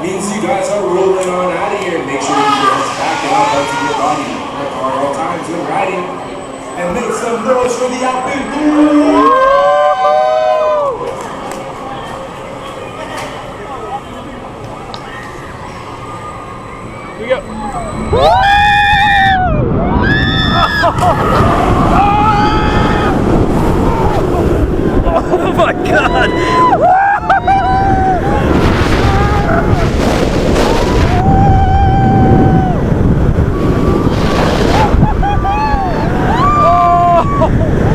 means you guys are rolling on out of here. Make sure you keep your heads back and up onto your body. Work hard all times when riding. And make some noise for the AlpenFury! Here we go. Oh my God! Oh!